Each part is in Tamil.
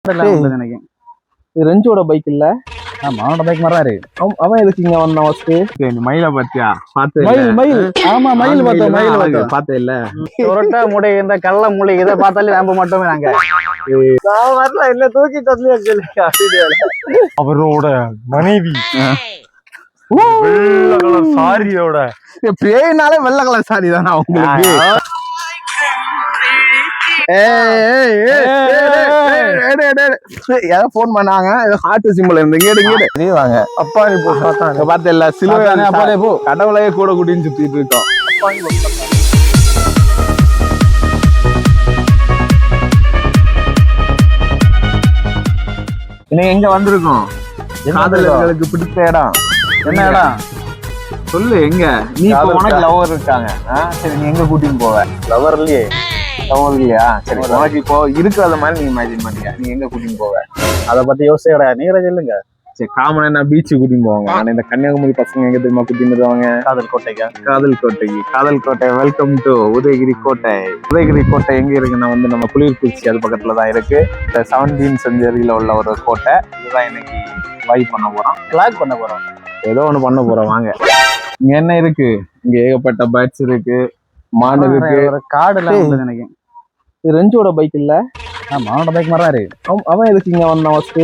நினைக்கிறேன் ரெஞ்சோட பைக் இல்ல அவனோட பைக் மாதிரி தான் இருக்கு. அவன் எதுக்கு இங்க வந்தான் ஃபர்ஸ்ட்? மயில பாத்தியா? பாத்து மயில் ஆமா மயில் பார்த்தோம் பாத்து இல்ல புரோட்டா முடை இந்த கள்ள முளை இதை பார்த்தாலே நம்ப மட்டுமே நாங்க வரல என்ன தூக்கி தள்ளி அவரோட மனைவி வெள்ளை கலர் சாரியோட பேய்னாலே வெள்ளை கலர் சாரி தானே உங்களுக்கு. யாரோ போன் பண்ணாங்க ஹார்ட் சிம்பிள் இருந்து இங்கே வாங்க அப்பா நீ போ அங்க பார்த்த இல்ல சிலுவை அப்பாலே போ கடவுளையே கூட கூட்டின்னு சுத்திட்டு இருக்கோம். இன்னைக்கு எங்க வந்திருக்கோம்? காதலர்களுக்கு பிடித்த இடம் என்ன இடம் சொல்லு. எங்க நீ இப்ப உனக்கு லவர் இருக்காங்க, சரி நீ எங்க கூட்டின்னு போவ? லவர் இல்லையே. லவர் இல்லையா? சரி உனக்கு இப்போ இருக்கிறத மாதிரி நீங்க இமேஜின் பண்ணிக்க, நீ எங்க கூட்டின்னு போவ? அதை பத்தி யோசிச்சா நீங்களே சொல்லுங்க. சரி காமனா என்ன பீச்சு கூட்டின்னு போவாங்க. ஆனா இந்த கன்னியாகுமரி பசங்க எங்க தெரியுமா கூட்டின்னு வருவாங்க? காதல் கோட்டைக்கா? காதல் கோட்டை. வெல்கம் டு உதயகிரி கோட்டை. உதயகிரி கோட்டை எங்க இருக்குன்னா வந்து நம்ம குளிர்குறிச்சி அது பக்கத்துல தான் இருக்கு. 17th செஞ்சுரியில உள்ள ஒரு கோட்டை. இதுதான் இன்னைக்கு வைப் பண்ண போறோம், பிளாக் பண்ண போறோம், ஏதோ ஒண்ணு பண்ண போறோம். வாங்க. இங்க என்ன இருக்கு? இங்க ஏகப்பட்ட பேட்ஸ் இருக்கு, மான் இருக்கு, ஒரு காடு எல்லாம் நினைக்கிறேன். ரெஞ்சோட பைக் இல்ல அவனோட பைக் மாதிரி தான் இருக்கு. அவன் எதுக்கு இங்க வந்தான் ஃபர்ஸ்ட்?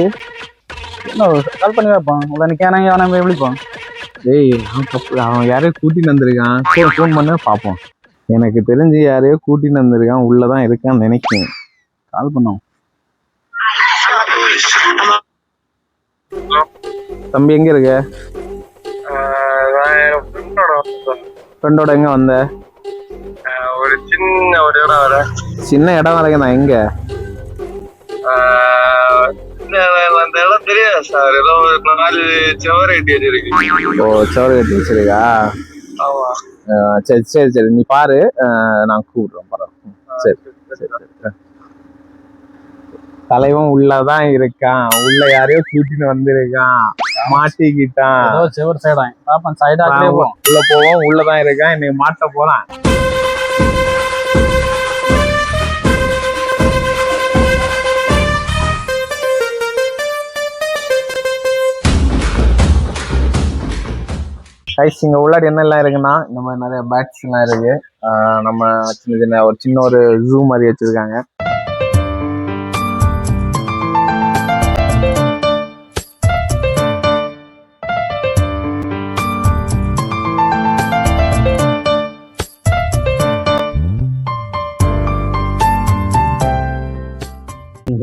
என்ன கால் பண்ணி வைப்பான், உடனே நிக்கானாங்க அவனை போய் விழிப்பான். டேய் அவன் யாரையோ கூட்டின்னு வந்திருக்கான், ஃபோன் பண்ண பாப்போம். எனக்கு தெரிஞ்சு யாரையோ கூட்டின்னு வந்திருக்கான், உள்ளதான் இருக்கான்னு நினைக்கிறேன். கால் பண்ணோம். தம்பி எங்க இருக்க? ஃப்ரெண்டோட எங்க வந்த? ஒரு சின்ன ஒரு இடம் வர சின்ன இடம் வரைக்கும் நான் எங்க? அந்த இடம் தெரியாது சார். ஏதோ ஒரு 4 செவரு கட்டி வச்சிருக்கு. ஓ செவரு கட்டி வச்சிருக்கா? ஆமா. சரி சரி சரி நீ பாரு, நான் கூப்பிடுறேன் பரவாயில்ல. சரி சரி சரி. தலைவன் உள்ளதான் இருக்கான், உள்ள யாரையோ கூட்டின்னு வந்திருக்கான், மாட்டிக்கிட்டான். ஏதோ செவர் சைடான் பாப்பன் சைடா உள்ள போவோம். உள்ளதான் இருக்கான், இன்னைக்கு மாட்ட போறான். கைஸ் இங்க உள்ளாடி என்ன எல்லாம் இருக்குன்னா இந்த மாதிரி நிறைய பேட்ஸ் எல்லாம் இருக்கு. நம்ம சின்ன ஒரு ஜூ மாதிரி வச்சிருக்காங்க.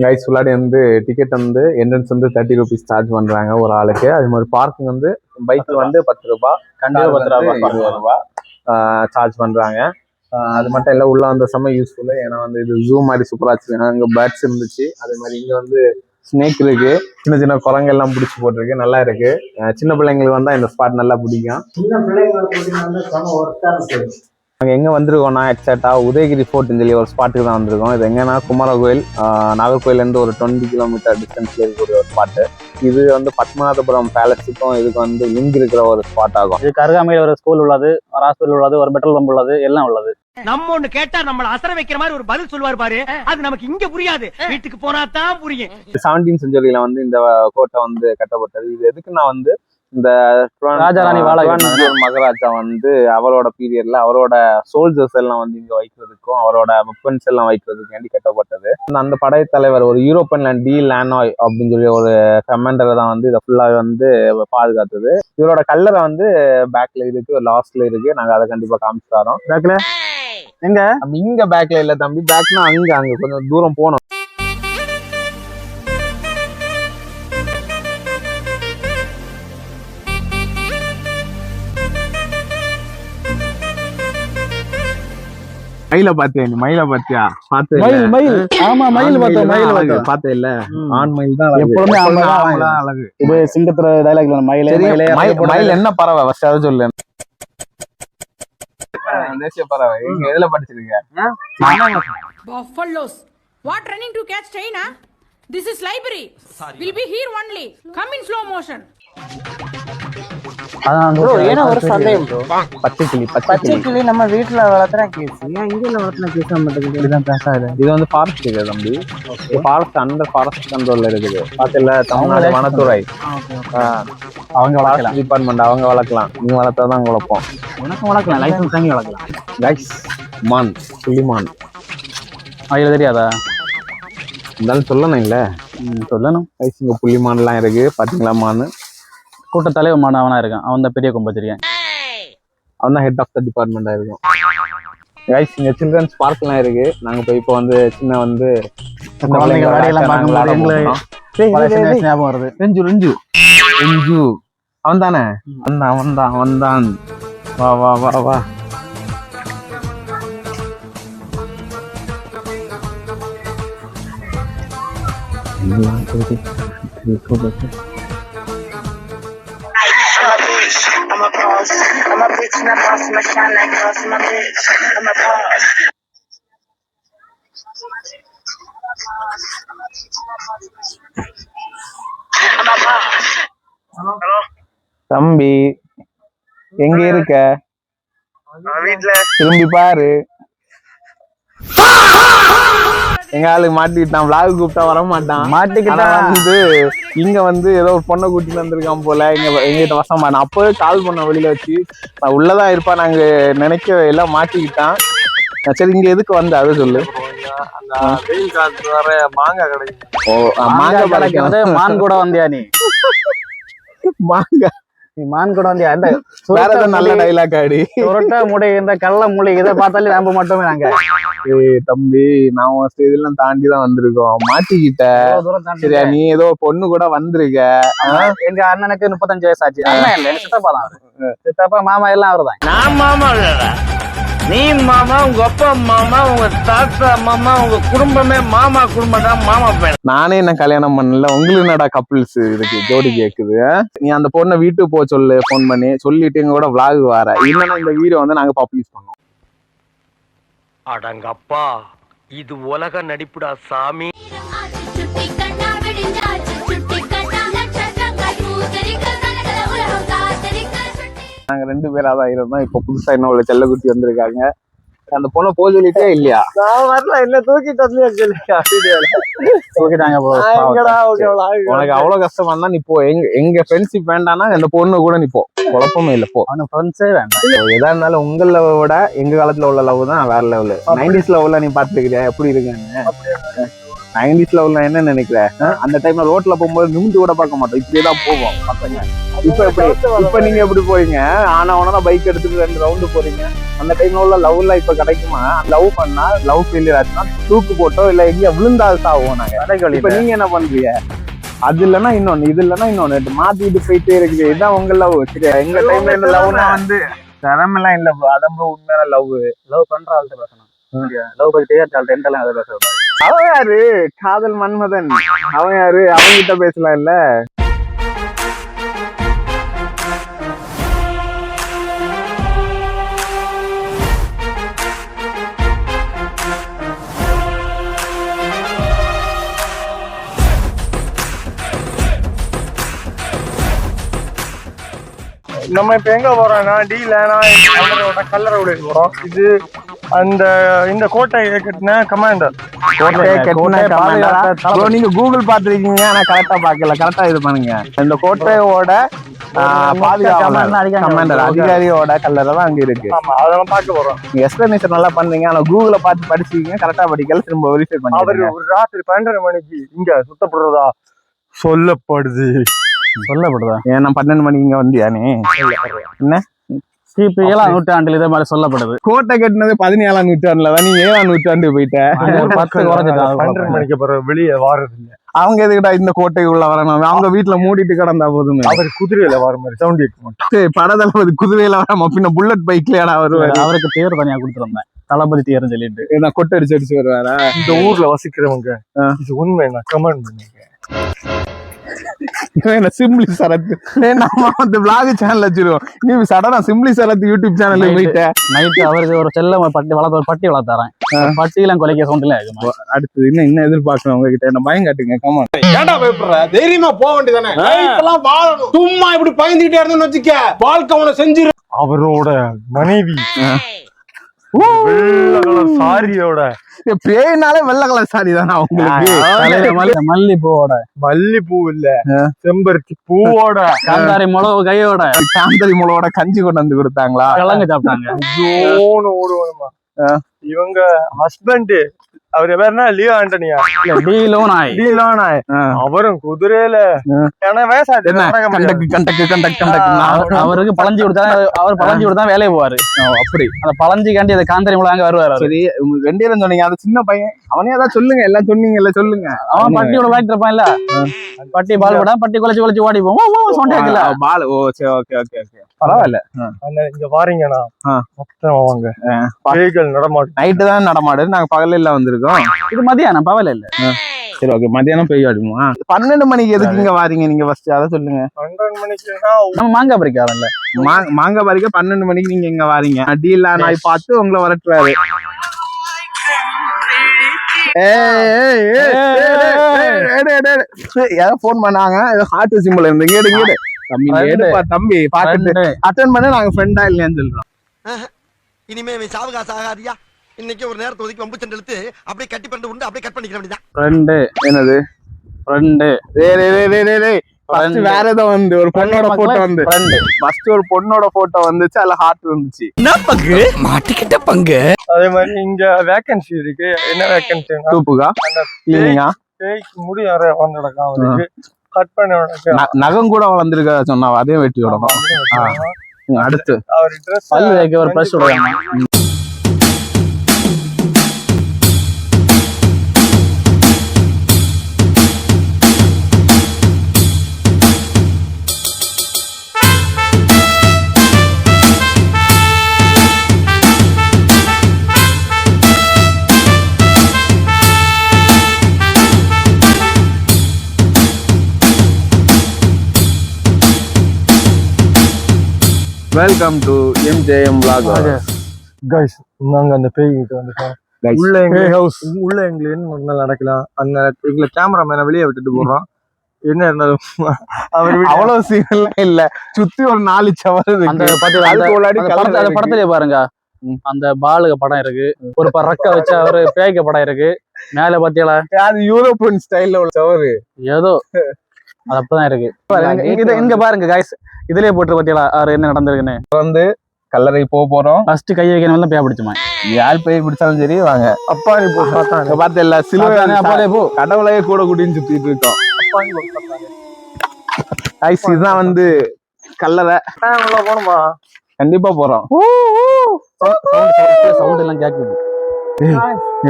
கைஸ் உள்ளாடி வந்து டிக்கெட் வந்து என்ட்ரன்ஸ் வந்து 30 rupees சார்ஜ் பண்றாங்க ஒரு ஆளுக்கு. அது மாதிரி பார்க்கிங் வந்து பைக் வந்து 10 ரூபாய், கண்டிப்பா 20 ரூபாய் சார்ஜ் பண்றாங்க. அது மட்டும் இல்ல உள்ள வந்த செம்ம யூஸ்ஃபுல்லு. ஏன்னா வந்து இது ஜூ மாதிரி சூப்பரா வச்சிருக்காங்க. அங்க பேர்ட்ஸ் இருந்துச்சு, அதே மாதிரி இங்க வந்து ஸ்னேக் இருக்கு, சின்ன சின்ன குரங்கு எல்லாம் பிடிச்சி போட்டிருக்கு, நல்லா இருக்கு. சின்ன பிள்ளைங்களுக்கு வந்தா இந்த ஸ்பாட் நல்லா பிடிக்கும். சின்ன பிள்ளைங்களுக்கு நாங்கள் எங்கே வந்திருக்கோம்னா எக்ஸாக்டாக உதயகிரி ஃபோர்ட்னு சொல்லி ஒரு ஸ்பாட்டுக்கு தான் வந்திருக்கோம். இது எங்கன்னா குமாரகோயில், நாகர்கோயிலேருந்து ஒரு 20 கிலோமீட்டர் டிஸ்டன்ஸ்ல இருக்கக்கூடிய ஒரு ஸ்பாட்டு. இது வந்து பத்மநாபபுரம் பேலஸுக்கும் இதுக்கு வந்து லிங்க் இருக்கிற ஒரு ஸ்பாட் ஆகும். இதுக்கு அருகாமையில் ஒரு ஸ்கூல் உள்ளது, ஒரு ஹாஸ்பிட்டல் உள்ளது, ஒரு பெட்ரோல் பம்ப் உள்ளது, எல்லாம் உள்ளது. நம்ம ஒண்ணு கேட்டா நம்மள அசர வைக்கிற மாதிரி ஒரு பதில் சொல்வார் பாரு, அது நமக்கு இங்க புரியாது, வீட்டுக்கு போனா தான் புரியும். 17th செஞ்சுரியில வந்து இந்த கோட்டை வந்து கட்டப்பட்டது. இது எதுக்குன்னா வந்து இந்த ராஜாராணி மகாராஜா வந்து அவரோட பீரியட்ல அவரோட சோல்ஜர்ஸ் எல்லாம் வந்து இங்க வைக்கிறதுக்கும் அவரோட வெப்பன்ஸ் எல்லாம் வைக்கிறதுக்கு வேண்டி கட்டப்பட்டது. அந்த படைத்தலைவர் ஒரு யூரோப்பியன் லேண்ட் டி லேனாய் அப்படின்னு சொல்லி ஒரு கமாண்டரை தான் வந்து இதை ஃபுல்லா வந்து பாதுகாத்தது. இவரோட கல்லறை வந்து பேக்ல இருக்கு, லாஸ்ட்ல இருக்கு. நாங்க அதை கண்டிப்பா காமிச்சு தரோம். பேக்ல எங்க? இங்க பேக்ல இல்ல தம்பி, பேக்னா அங்க கொஞ்சம் தூரம் போனோம். மயில பாத்தியா? நீ மயில பாத்தியா? பாத்து மயில் ஆமா மயில் பார்த்தோம். பாத்த இல்ல, ஆண் மயில் தான் எப்பவுமே அழகு. இது சிங்கத்துல டைலாக்ல மயில் என்ன பறவை ஃபர்ஸ்ட் அதை சொல்லு. தேசிய பறவை எங்க எதுல படிச்சிருக்க? Buffaloes. What running to catch China? This is library. Will be here only. Come in slow motion. ஏன்னா ஒரு சந்தேகம் ப்ரோ, பச்சை கிளி பச்சை கிளி நம்ம வீட்டுல வளர்த்துனா கேஸ், ஏன் இங்க வளர்த்துனா கேஸ் மாட்டேங்குது? இப்படிதான் பேசாது. இது வந்து ஃபாரஸ்ட் ஏரியா தம்பி. ஃபாரஸ்ட் அண்டர் ஃபாரஸ்ட் கண்ட்ரோல்ல இருக்குது. பாத்துல தமிழ்நாடு வனத்துறை அவங்க வளர்க்கலாம். டிபார்ட்மெண்ட் அவங்க வளர்க்கலாம். நீங்க வளர்த்தாதான் வளர்ப்போம். உனக்கும் வளர்க்கலாம், லைசன்ஸ் வாங்கி வளர்க்கலாம். கைஸ் மான், புள்ளிமான் அதுல தெரியாதா? இருந்தாலும் சொல்லணும் இல்ல, சொல்லணும். கைஸ் இங்க புள்ளிமான்லாம் இருக்கு பாத்தீங்களா? மான் கூட்டத்தலைவர் மான் அவனா இருக்கான். அவன் தான் பெரிய கொம்பச்சிருக்கேன். அவன் தான் ஹெட் ஆஃப் த டிபார்ட்மெண்டா இருக்கும். கைஸ் இங்க சில்ட்ரன்ஸ் பார்க்லாம் இருக்கு. நாங்க போய் இப்போ வந்து சின்ன வந்து குழந்தைங்க வேலையெல்லாம் பார்க்கும்போது எங்களுக்கு ஞாபகம் வருது. ரெஞ்சு ரெஞ்சு ரெஞ்சு அவன் தானே? அவன்தான். வா வா வா வா. I'm a boss. I'm a bitch and a boss. I'm a shine like boss. I'm a bitch. I'm a boss. I'm a boss. Hello, தம்பி எங்க இருக்க? வீட்டுல திரும்பி பாரு. எங்க ஆளுக்கு மாட்டிக்கிட்டான். விளாக் கூப்பிட்டா வர மாட்டான். மாட்டிக்கிட்டான். வந்து இங்க வந்து ஏதோ ஒரு பொண்ணை கூட்டிட்டு வந்திருக்கான் போல. எங்கிட்ட வசமா நான் அப்பவே கால் பண்ண வெளியில வச்சு நான் உள்ளதான் இருப்பா நாங்க நினைக்க எல்லாம் மாட்டிக்கிட்டான். சரி இங்க எதுக்கு வந்து அதை சொல்லு. வெயில் காலத்து வர மாங்காய் கிடைக்கும். ஓ மாங்காய் கிடைக்கிறது. மான் கூட வந்தியா நீ? மாங்காய் நீ மான் கூட வந்தியா? இந்த வேற ஏதாவது நல்ல டைலாக் ஆடி. சுரட்ட முடி, இந்த கள்ள முடி, இதை பார்த்தாலே நம்ப மட்டுமே நாங்க. ஏய் தம்பி நான் இதெல்லாம் தாண்டி தான் வந்திருக்கோம். மாட்டிக்கிட்ட சரியா? நீ ஏதோ பொண்ணு கூட வந்திருக்க. எங்க அண்ணனுக்கு 35 வயசு ஆச்சு. அண்ணன் இல்ல, எங்க சித்தப்பா தான். சித்தப்பா மாமா எல்லாம் அவர்தான். நான் மாமா இல்லடா, நீ மாமா, உங்க அப்பா மாமா, உங்க தாத்தா மாமா, உங்க குடும்பமே மாமா குடும்பம் தான். மாமா பேர் நானே என்ன கல்யாணம் பண்ணல. உங்களுக்கு என்னடா கப்பிள்ஸ் இருக்கு, ஜோடி கேக்குது. நீ அந்த பொண்ணை வீட்டுக்கு போக சொல்லு, போன் பண்ணி சொல்லிட்டு எங்க கூட விளாக் வர. இல்லைன்னா இந்த வீடியோ வந்து நாங்க பப்ளிஷ் பண்ணோம். அடங்கப்பா, இது உலக நடிப்புடா சாமி. நாங்க 2 பேரா தான் இருந்தோம். இப்ப புதுசா என்ன ஒரு செல்லக்குட்டி வந்திருக்காங்க. அந்த பொண்ணை போக சொல்லிட்டே இல்லையா? நான் வரல, என்ன தூக்கிட்டு வந்து தூக்கிட்டாங்க bro. உனக்கு அவ்வளவு கஷ்டமா இருந்தா நீ போ. எங்க ஃப்ரெண்ட்ஷிப் வேண்டாம்னா அந்த பொண்ணு கூட நீ போ, குழப்பமே இல்ல, போ. அவனுக்கு ஃப்ரெண்ட்ஸே வேண்டாம். எதா இருந்தாலும் உங்கள விட எங்க காலத்துல உள்ள லவ் தான் வேற லெவலு. 90s லவ்ல நீ பாத்துக்கிறியா எப்படி இருக்குன்னு? 90s லவ்ல என்ன நினைக்கிற? அந்த டைம்ல ரோட்ல போகும்போது நிமிந்து கூட பார்க்க மாட்டோம், இப்படியேதான் போவோம் பசங்க. இப்ப நீங்க எப்படி போறீங்க? ஆனா உடனே பைக் எடுத்துட்டு 2 ரவுண்டு போறீங்க. அந்த டைம்ல உள்ள லவ் எல்லாம் இப்ப கிடைக்குமா? லவ் பண்ணா லவ் ஃபெயிலியர் ஆச்சுன்னா தூக்கு போட்டோ இல்ல எங்க விழுந்தா சாவோம் நாங்க. இப்ப நீங்க என்ன பண்றீங்க? அது இல்லன்னா இன்னொன்னு, இது இல்லன்னா இன்னொன்னு, மாத்திட்டு போயிட்டே இருக்குது. இதுதான் உங்க லவ். சரியா? எங்க டைம்ல இந்த லவ்னா வந்து திறமெல்லாம் இல்ல ப்ரோ. அதான் ப்ரோ உண்மையான லவ். லவ் பண்ற ஆள்கிட்ட பேசணும். லவ் பண்ணிட்டே இருக்காள் எல்லாம் அதை பேச. அவன் யாரு? காதல் மன்மதன். அவன் யாரு? அவங்கிட்ட பேசலாம் இல்ல. நம்ம இப்ப எங்க போறோம்னா கல்லறை உள்ள போறோம். இது அந்த இந்த கோட்டையை கட்டின கமாண்டர். நீங்க கூகுள் பாத்துருக்கீங்க, ஆனா கரெக்டா பாக்கல. கரெக்டா இது பண்ணுங்க. இந்த கோட்டையோட கமாண்டர் அதிகாரியோட கல்லறை தான் அங்க இருக்கு. அதெல்லாம் பார்க்க போறோம். நீங்க எக்ஸ்பிளனேஷன் நல்லா பண்றீங்க, ஆனா கூகுள பார்த்து படிச்சிருக்கீங்க, கரெக்டா படிக்கல. திரும்ப வெரிஃபை அவரு பண்ணுங்க. ஒரு ராத்திரி 12 மணிக்கு இங்க சுத்தப்படுறதா சொல்லப்படுது. சொல்லப்படுதா? ஏன் நான் 12 மணிக்கு இங்க வந்தியா நீ? என்ன கிபி 7ஆம் நூற்றாண்டில் இதே மாதிரி சொல்லப்படுது. கோட்டை கட்டினது 17ஆம் நூற்றாண்டுல தான். நீ 7ஆம் நூற்றாண்டு போயிட்ட. 12 மணிக்கு பிறகு வெளியே வாரது இல்ல. அவங்க எதுக்கிட்ட இந்த கோட்டைக்குள்ள வரணும்? அவங்க வீட்டுல மூடிட்டு கிடந்தா போதுமே. அவர் குதிரையில வர மாதிரி சவுண்ட் கேட்க மாட்டோம். சரி, படதளபதி குதிரையில வராம பின்ன புல்லட் பைக்லடா வருவாரு. அவருக்கு பேர் தனியா கொடுத்துருந்தேன், தளபதி தேர்னு சொல்லிட்டு. நான் கொட்டை அடிச்சு வருவாரா? இந்த ஊர்ல வசிக்கிறவங்க இது உண்மை, நான் கமெண்ட் பண்ணுங்க. என்ன சிம்பிளி சரத்து நம்ம வந்து vlog சேனல் வச்சிருவோம். நீ சடனா சிம்பிளி சரத்து யூடியூப் சேனல்ல போயிட்ட. நைட்டு அவருக்கு ஒரு செல்ல பட்டி வளர்த்தாரேன். பட்டியெல்லாம் கொலைக்க சவுண்ட்ல அடுத்து இன்னும் எதிர்பார்க்கணும் உங்ககிட்ட. என்ன பயம் காட்டுங்க. கமா ஏன்டா பயப்படுற? தைரியமா போக வேண்டியதானே. லைஃப்லாம் வாழணும். சும்மா இப்படி பயந்துகிட்டே இருந்தோம்னு வச்சுக்க, வாழ்க்கை உன செஞ்சிரு. அவரோட மனைவி வெள்ளை கலர் சாரியோட, பேயினாலே வெள்ளை கலர் சாரி தானே உங்களுக்கு. மல்லிப்பூவோட, மல்லிப்பூ இல்ல செம்பருத்தி பூவோட, காந்தாரி முளவு கையோட, காந்தரி முளவோட கஞ்சி கொண்டு வந்து கொடுத்தாங்களா? கிழங்கு சாப்பிட்டாங்க. ஓடுமா இவங்க ஹஸ்பண்ட். அவர் பேருனா லியோ ஆண்டனியா, அவரும் குதிரையில அவருக்கு பழஞ்சி கொடுத்தா, அவர் பழஞ்சி கொடுத்தா வேலையை போவாரு. அப்படி அந்த பழஞ்சிக்காண்டி அந்த காந்தாரி முளவு வருவாரு. சரி, ரெண்டே சொன்னீங்க. அது சின்ன பையன், அவனே அதான் சொல்லுங்க. எல்லாம் சொன்னீங்கல்ல, சொல்லுங்க. அவன் பட்டியோட விளையாட்டு இருப்பான்ல, பட்டி பால் விட பட்டி குலைச்சு ஓடி போவோம். சொன்னாக்கல பால். ஓ சரி, ஓகே ஓகே ஓகே, பரவாயில்ல. இங்க வாரீங்கண்ணா, மொத்தம் அவங்க நடமாடு. நைட்டு தான் நடமாடு, நாங்க பகல்ல எல்லாம் வந்திருக்கோம். இது மதியானம் பகல் இல்ல. சரி, ஓகே. மதியானம் பெய்ய ஆடுமா? 12 மணிக்கு எதுக்கு இங்க வாரீங்க நீங்க? ஃபர்ஸ்ட் அதை சொல்லுங்க. 12 மணிக்குன்னா நம்ம மாங்காய் பறிக்காதல்ல, மாங்காய் பறிக்க 12 மணிக்கு நீங்க இங்க வாரீங்க. டீலா நாய் பார்த்து உங்களை வரட்டுறாரு. யாரோ போன் பண்ணாங்க, ஏதோ ஹார்ட் சிம்பிள் இருந்து. கேடு தம்பி பாத்துட்டு அட்டன் பண்ண, நாங்க ஃப்ரெண்டா இல்லையான்னு சொல்றோம். இனிமே சாவகாச ஆகாதியா. இன்னைக்கு ஒரு நேரத்தை ஒதுக்கி வம்பு சண்டை இழுத்து அப்படியே கட்டி பண்ணிட்டு உண்டு அப்படியே கட் பண்ணிக்க வேண்டியதான். ஃப்ரெண்டு என்னது ஃப்ரெண்டு? வேற ஏதோ வந்து ஒரு பொண்ணோட போட்டோ வந்து, ஃபர்ஸ்ட் ஒரு பொண்ணோட போட்டோ வந்துச்சு, அதுல ஹார்ட் இருந்துச்சு. என்ன பங்கு மாட்டிக்கிட்ட பங்கு. அதே மாதிரி இங்க வேகன்சி இருக்கு. என்ன வேகன்சி? தூப்புகா இல்லையா? முடி நிறைய வந்துடக்கா அவருக்கு. கட் பண்ண நகம் கூட வளர்ந்துருக்கா சொன்னா, அதே வெட்டி விடணும். அடுத்து அவர் ட்ரெஸ் பல்லு வைக்க ஒரு பிரஷ் விடுவாங்க. Welcome to MJM vlog. Guys, நாங்க அந்த பேய்கிட்ட வந்துட்டோம். உள்ள எங்களுக்கு என்ன நடக்கலாம். அந்த எங்களை கேமராமேனை வெளியே விட்டுட்டு போறோம். என்ன இருந்தாலும் அவர் அவ்வளவு சீன் இல்ல. சுத்தி ஒரு 4 சவர் அந்த படத்திலே பாருங்க, அந்த பாலுக படம் இருக்கு, ஒரு ரக்க வச்சு அவரு பேய்க்க படம் இருக்கு. மேல பாத்தியால அது யூரோப்பியன் ஸ்டைல்ல உள்ள சவர் ஏதோ அது அப்பதான் இருக்கு. இங்க பாருங்க கைஸ், இதுலயே போட்டு பாத்தியாலா அவரு என்ன நடந்திருக்குன்னு. வந்து கல்லறை போறோம். ஃபர்ஸ்ட் கை வைக்கணும் பேய் பிடிச்சுமா. யார் பேய் பிடிச்சாலும் சரி வாங்க. அப்பானி போ பார்த்தல சிலுவை போ, கடவுளையே கூட கூட்டின்னு சுத்திட்டு இருக்கோம். கைஸ், இதுதான் வந்து கல்லறை. உள்ள போணுமா? கண்டிப்பா போறோம். சவுண்ட் எல்லாம் கேக்குது.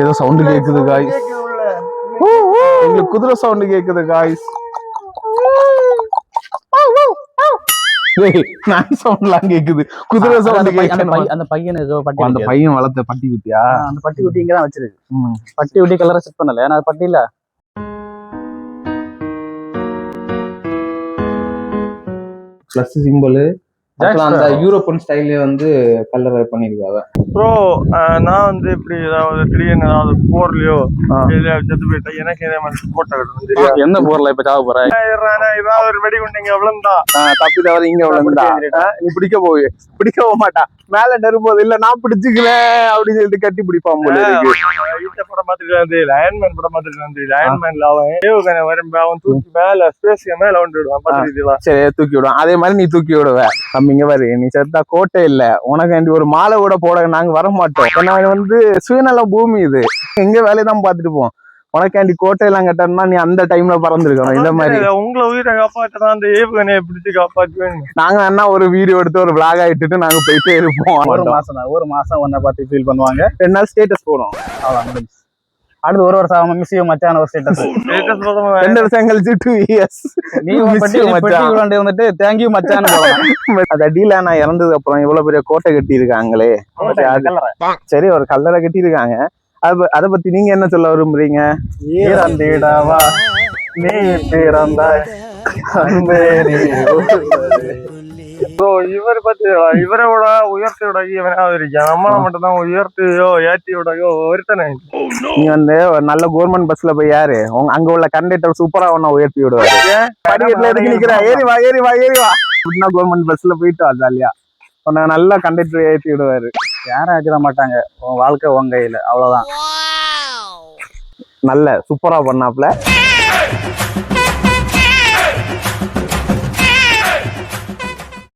ஏதோ சவுண்ட் கேக்குது காய்ஸ். எங்களுக்கு குதிரை சவுண்ட் கேக்குது காய்ஸ். நான் சவுண்ட்லாம் கேக்குது, குதிரை சவுண்ட் கேக்குது. அந்த பையனுக்கு அந்த பையன் வளர்த்த பட்டி குட்டியா? அந்த பட்டி குட்டி இங்கதான் வச்சிருக்கு. பட்டி குட்டி கலரை செட் பண்ணல, ஏன்னா அது பட்டி இல்ல. Plus simple. அந்த யூரோப்பியன் ஸ்டைல்ல வந்து கல்லறை பண்ணிருக்காங்க. ப்ரோ, நான் வந்து இப்படி ஏதாவது திடீர்னு ஏதாவது போர்லயோ செத்து போயிட்டா எனக்கு இதே மாதிரி போட்டோ எடுக்கணும். என்ன போர்ல இப்ப சாவ போற? ஏதாவது ஒரு வெடிகுண்டு இங்க விழுந்தா, தப்பி தவறு இங்க விழுந்தா நீ பிடிக்க போக மாட்டா. மேல நெரும்போது இல்ல நான் பிடிச்சுக்கிறேன் அப்படின்னு சொல்லிட்டு கட்டி பிடிப்பான் போல இருக்கு. இந்த படம் பார்த்துட்டு வந்து லயன்மேன் படம் பார்த்துட்டு வந்து லயன்மேன்ல அவன் வரும்ப அவன் தூக்கி மேல ஸ்பேஸ் மேல வந்து விடுவான். பார்த்துருக்கீங்களா? சரி, தூக்கி விடுவான். அதே மாதிரி நீ தூக்கி விடுவ. இங்க பாரு, நீ செத்தா கோட்டை இல்ல, உனக்கு ஒரு மாலை கூட போட நாங்க வர மாட்டோம். ஏன்னா வந்து சுயநல பூமி இது, எங்க வேலையதான் பாத்துட்டு போவோம். உனக்காண்டி கோட்டையெல்லாம் கட்டணும்னா நீ அந்த டைம்ல பறந்துருக்கணும். இந்த மாதிரி உங்களை உயிரை காப்பாற்றா அந்த ஏவுகணையை பிடிச்சு காப்பாற்றுவேன். நாங்க என்ன ஒரு வீடியோ எடுத்து ஒரு vlog ஆயிட்டு நாங்க போயிட்டே இருப்போம். ஒரு மாசம் ஒன்ன பார்த்து ஃபீல் பண்ணுவாங்க. 2 நாள் ஸ்டேட்டஸ் போடும். அடுத்து ஒரு வருஷம் அவன் மிஸ் மச்சான ஒரு ஸ்டேட்டஸ். 2 வருஷம் கழிச்சு 2 years நீ வந்துட்டு தேங்க்யூ மச்சான் போடலாம். அது அடியில நான் இறந்தது அப்புறம் இவ்வளவு பெரிய கோட்டை கட்டி இருக்காங்களே. சரி, ஒரு கல்லறை கட்டி இருக்காங்க. அத பத்தி நீங்க என்ன சொல்ல விரும்புறீங்க? ஈரந்திடவா நீ பிறந்தாய் இவர் பத்தியா இவரை விட உயர்த்தி விடகி எவனாவது இருக்கான். நம்மள மட்டும் தான் உயர்த்தியோ ஏற்றி விடகோ ஒருத்தனை. நீ வந்து ஒரு நல்ல கவர்மெண்ட் பஸ்ல போய் யாரு அங்க உள்ள கண்டக்டர் சூப்பரா ஒன்ன உயர்த்தி விடுவாரு. படிக்கட்டுல எதுக்கு நிக்கிற, ஏறி வா ஏறி வா ஏறி வா அப்படின்னா கவர்மெண்ட் பஸ்ல போயிட்டு வா ஜாலியா உன்ன நல்லா கண்டக்டர் ஏற்றி விடுவாரு. யாரும் ஆக்கிட மாட்டாங்க, உன் வாழ்க்கை உன் கையில, அவ்வளவுதான். நல்ல சூப்பரா பண்ணாப்ல.